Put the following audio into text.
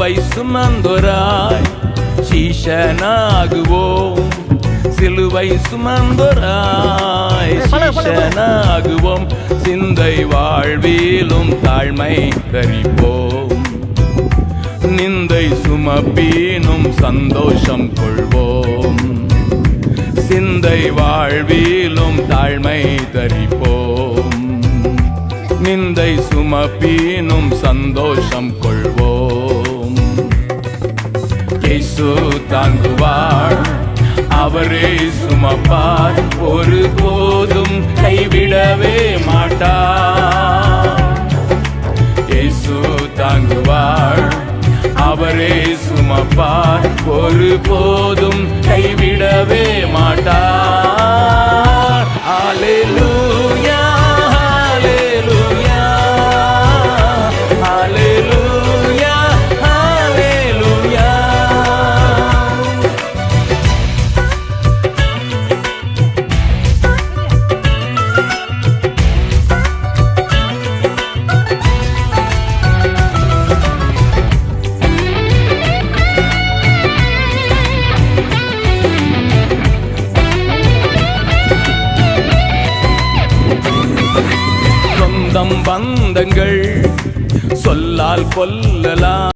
சிலுவை சுமந்தோராய் சீஷனாகுவோம். சிலுவை சுமந்தோராய் சீஷனாகுவோம். சிந்தை வாழ்விலும் தாழ்மை தரிப்போம். நிந்தை சுமப்பீனும் சந்தோஷம் கொள்வோம். சிந்தை வாழ்விலும் தாழ்மை தரிப்போம். நிந்தை சுமப்பீனும் சந்தோஷம் கொள்வோம். இயேசு தாங்குவார், அவரே சுமப்பார், ஒரு போதும் கைவிடவே மாட்டார். இயேசு தாங்குவார், அவரே சுமப்பார், ஒரு போதும் கைவிடவே மாட்டார். அல்லேலூயா, அல்லேலூயா, அல்லேலூயா, அல்லேலூயா. சொந்தம் பந்தங்கள் சொல்லால் கொல்லலாம்.